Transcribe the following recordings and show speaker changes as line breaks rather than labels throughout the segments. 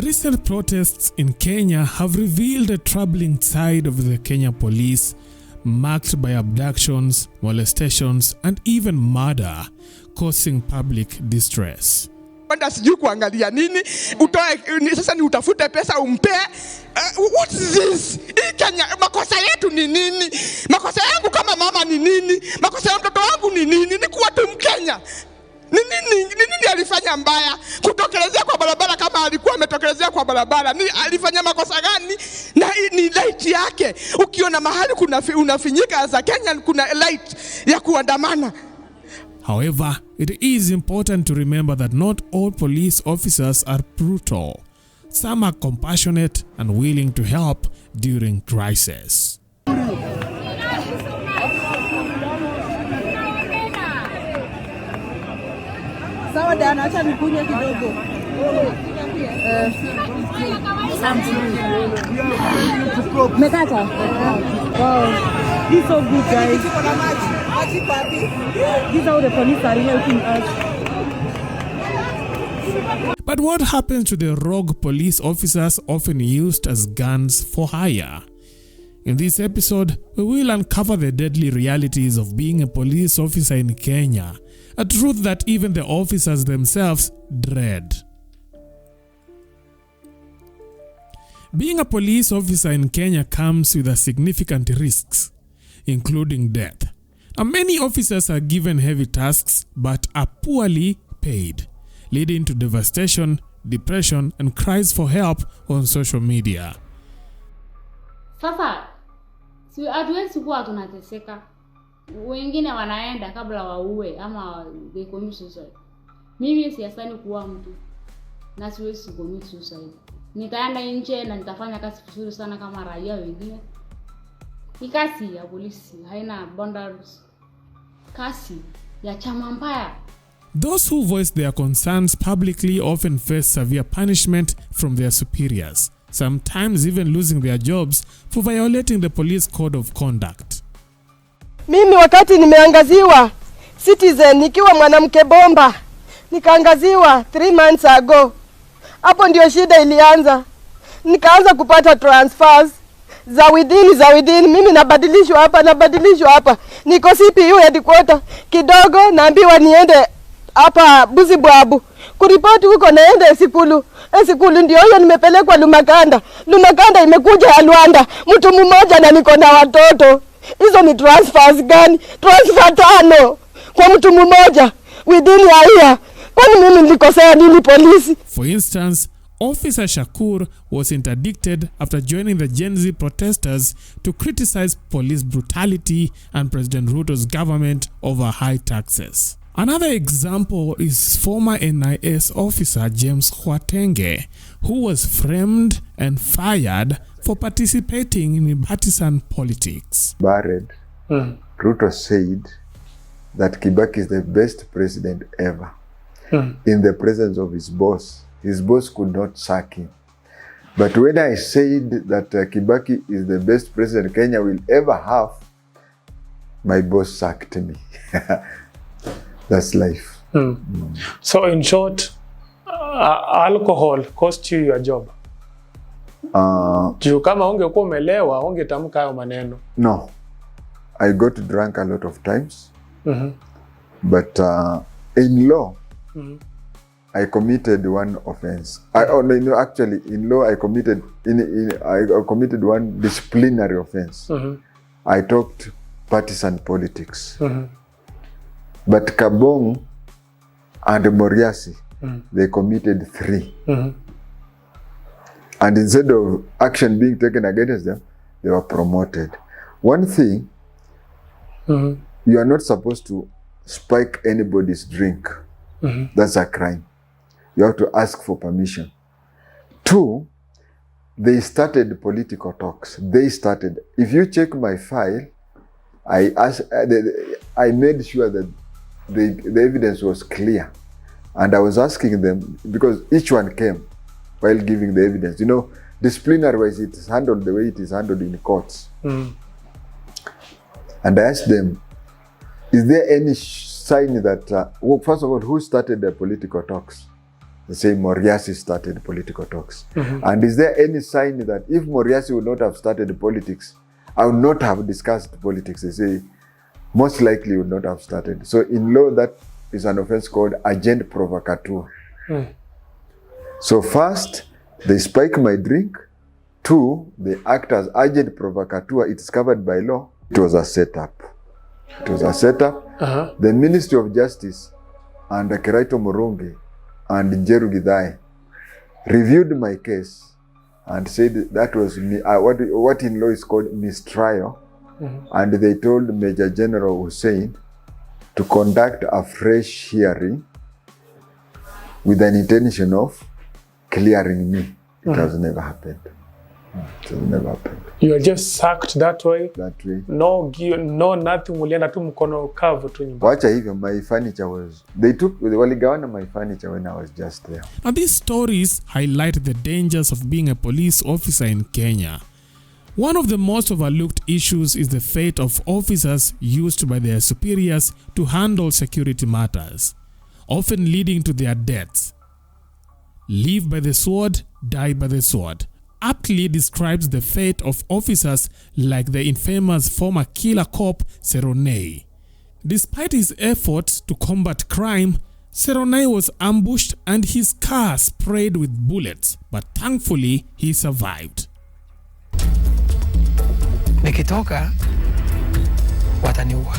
The recent protests in Kenya have revealed a troubling side of the Kenya police, marked by abductions, molestations, and even murder, causing public distress.
Kwenda sijui kuangalia nini, utoe sasa ni utafute pesa umpe. What is this? Kenya, makosa yetu ni nini? Makosa yangu kama mama ni nini? Makosa ya mtoto wangu ni nini? Ni kuwa tu Mkenya. Nini alifanya mbaya? Kutokelezea kwa barabara kama alikuwa ametokelezea kwa barabara. Ni alifanya makosa gani? Na ni light yake. Ukiona mahali kuna unafinyika za Kenya kuna light ya kuandamana.
However, it is important to remember that not all police officers are brutal. Some are compassionate and willing to help during crisis.
Sawa dana, acha nikunywe kidogo. Mekata. Wow. He's so good, guys. These are the police are helping us.
But what happens to the rogue police officers often used as guns for hire? In this episode, we will uncover the deadly realities of being a police officer in Kenya, a truth that even the officers themselves dread. Being a police officer in Kenya comes with significant risks, including death. Now, many officers are given heavy tasks but are poorly paid, leading to devastation, depression, and cries for help on social media.
Sasa, si hatuwezi kuwa tunateseka. Wengine wanaenda kabla waue ama they commit suicide. Mimi siasani kuua mtu na siwezi commit suicide. Nitaenda nje na nitafanya kazi vizuri sana kama raia wengine. Ni kazi ya polisi, haina boundaries. Kazi ya chama mbaya.
Those who voice their concerns publicly often face severe punishment from their superiors, sometimes even losing their jobs for violating the police code of conduct.
Mimi wakati nimeangaziwa Citizen nikiwa mwanamke bomba, nikaangaziwa 3 months ago. Hapo ndio shida ilianza. Nikaanza kupata transfers za within. Mimi nabadilishwa hapa. Niko CPU headquarter kidogo, naambiwa niende hapa Buzibwabu. Kuripoti huko naende Esikulu ndio hiyo nimepelekwa Lumakanda imekuja ya Luanda. Mtu mmoja na niko na watoto. Hizo ni transfers gani? Transfer 5 kwa mtu mmoja within a year. Kwani mimi nilikosea nini polisi?
For instance, Officer Shakur was interdicted after joining the Gen Z protesters to criticize police brutality and President Ruto's government over high taxes. Another example is former NIS officer James Khwatenge, who was framed and fired for participating in partisan politics.
Ruto said that Kibaki is the best president ever. In the presence of his boss could not sack him. But when I said that Kibaki is the best president Kenya will ever have, my boss sacked me. That's life.
So in short, alcohol cost you your job? Juu kama ungekuwa umelewa, ungetamka hayo maneno.
No. I got drunk a lot of times. But in law, I committed one offense. Actually, in law, I committed one disciplinary offense. I talked partisan politics. But Kabong and Moriasi, they committed 3. And instead of action being taken against them, they were promoted. One thing, you are not supposed to spike anybody's drink. That's a crime. You have to ask for permission. 2, they started political talks. If you check my file, I made sure that the evidence was clear. And I was asking them, because each one came while giving the evidence. You know, disciplinary-wise, it is handled the way it is handled in courts. And I asked them, is there any sign that, first of all, who started the political talks? they say Moriasi started political talks. And is there any sign that if Moriasi would not have started politics, I would not have discussed politics? They say most likely would not have started. So in law, that is an offense called agent provocateur. So first, they spike my drink. 2, they act as agent provocateur. It's covered by law. It was a setup. It was a setup. The Ministry of Justice and Keraito Murungi and Njeru Githai reviewed my case and said that was what in law is called mistrial. And they told Major General Hussein to conduct a fresh hearing with an intention of clearing me. It has never happened. It has never happened.
You are just sacked that way?
That way.
No, nothing. Ulienda tu mkono kavu tu nyumbani.
Wacha hivyo, my furniture was... waligawana my furniture when I was just there.
Now these stories highlight the dangers of being a police officer in Kenya. One of the most overlooked issues is the fate of officers used by their superiors to handle security matters, often leading to their deaths. Live by the sword, die by the sword aptly describes the fate of officers like the infamous former killer cop Seronei. Despite his efforts to combat crime, Seronei was ambushed and his car sprayed with bullets, but thankfully he survived.
Nikitoka wataniua.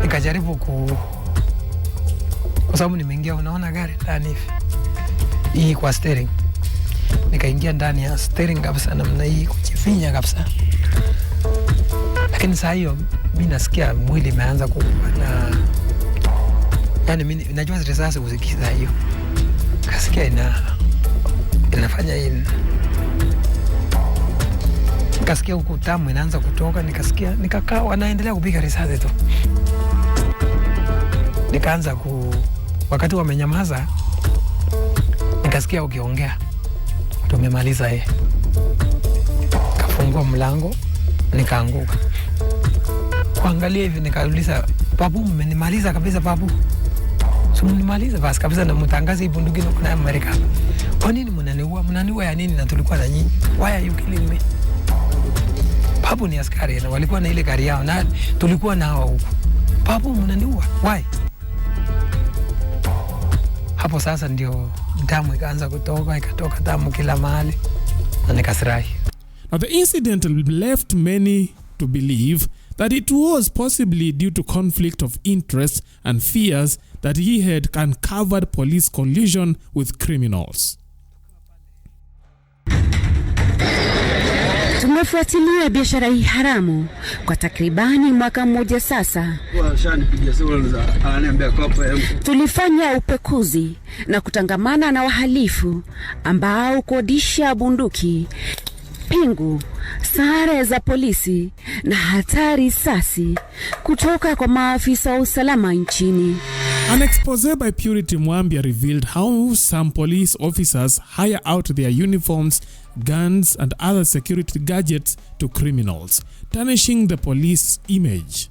Nikajaribu kwa sababu nimeingia, unaona gari ndani hivi. Hii kwa steering. Nikaingia ndani ya steering kabisa namna hii kujifinya kabisa. Lakini saa hiyo mimi nasikia mwili imeanza kuuma. Yaani mimi najua risasi kusikiza hiyo. Kasikia inafanya hivi. Nikasikia huku tamu inaanza kutoka, nikakaa wanaendelea kupiga risasi tu. Nikaanza wakati wamenyamaza, nikasikia ukiongea. Tumemaliza yeye. Kafungua mlango, nikaanguka. Kuangalia hivi nikauliza, "Babu, mmenimaliza kabisa babu?" Nimaliza basi kabisa na mtangaza hii bunduki na Amerika. Kwa nini mnaniua? Mnaniua ya nini na tulikuwa na nyinyi? Why are you killing me? Babu ni askari na walikuwa na ile gari yao na tulikuwa nao huko. Babu mnaniua? Why? Hapo sasa ndio damu ikaanza ikatoka damu kila mahali na nikasirai.
Now the incident left many to believe that it was possibly due to conflict of interest and fears that he had uncovered police collusion with criminals.
Tumefuatilia biashara hii haramu kwa takribani mwaka mmoja sasa. Tulifanya upekuzi na kutangamana na wahalifu ambao kodisha bunduki, pingu, sare za polisi na hatari risasi kutoka kwa maafisa wa usalama nchini.
An expose by Purity Mwambia revealed how some police officers hire out their uniforms, guns and other security gadgets to criminals, tarnishing the police image.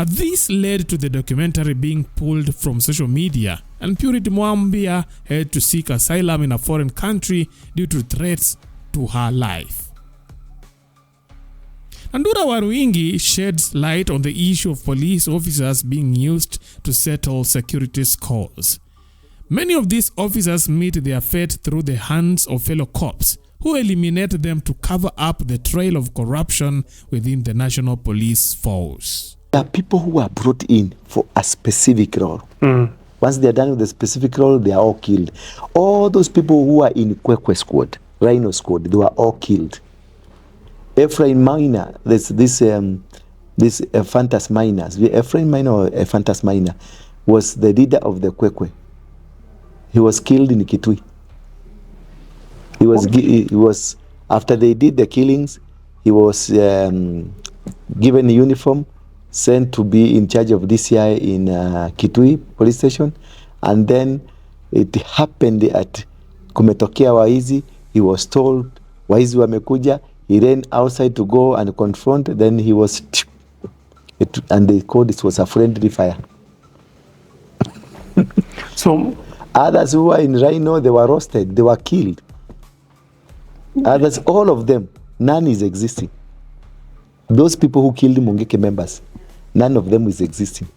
This led to the documentary being pulled from social media, and Purity Mwambia had to seek asylum in a foreign country due to threats to her life. Andura Waruingi sheds light on the issue of police officers being used to settle security scores. Many of these officers meet their fate through the hands of fellow cops who eliminate them to cover up the trail of corruption within the National Police Force.
There are people who are brought in for a specific role. Once they are done with the specific role, they are all killed. All those people who are in Kwekwe squad, Rhino squad, they were all killed. Ephraim Minor, this Fantas Miners. Ephraim Minor or Fantas Minor was the leader of the Kwekwe. He was killed in Kitui. He was after they did the killings, he was given a uniform, sent to be in charge of DCI in Kitui police station, and then it happened at kumetokea waizi. He was told waizi wamekuja. He ran outside to go and confront. Then he was And they called it was a friendly fire.
So
others who were in Rhino, they were roasted, they were killed. Others, all of them, none is existing. Those people who killed Mungiki members, none of them is existing.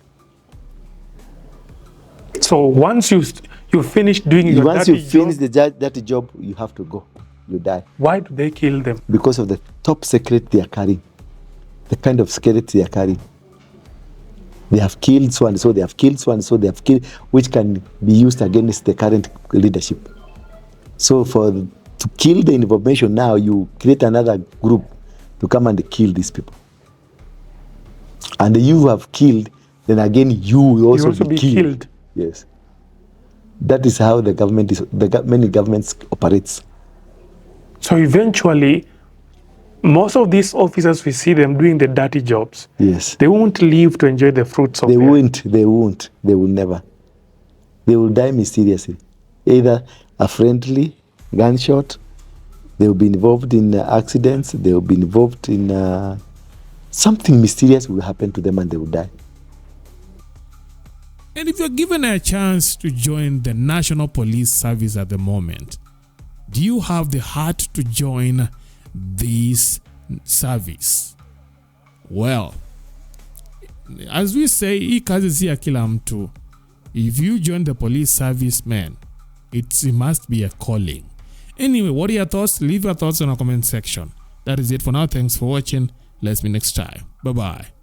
So once you finish doing your
once
dirty
you finish
job,
the dirty job, you have to go. You die.
why do they kill them?
Because of the top secret they are carrying, the kind of secret they are carrying. They have killed so and so, they have killed so and so, they have killed, which can be used against the current leadership. So to kill the information now, you create another group to come and kill these people. And you have killed, then again you will also be killed. Yes. That is how the government is. Many governments operates.
So eventually, most of these officers, we see them doing the dirty jobs.
Yes.
They won't live to enjoy the fruits of
They won't. They will never. They will die mysteriously. Either a friendly gunshot, they will be involved in accidents, they will be involved in something mysterious will happen to them and they will die.
And if you're given a chance to join the National Police Service at the moment, do you have the heart to join this service? Well, as we say, hii kazi si ya kila mtu. If you join the police service, man, it must be a calling. Anyway, what are your thoughts? Leave your thoughts in our comment section. That is it for now. Thanks for watching. Let's meet next time. Bye-bye.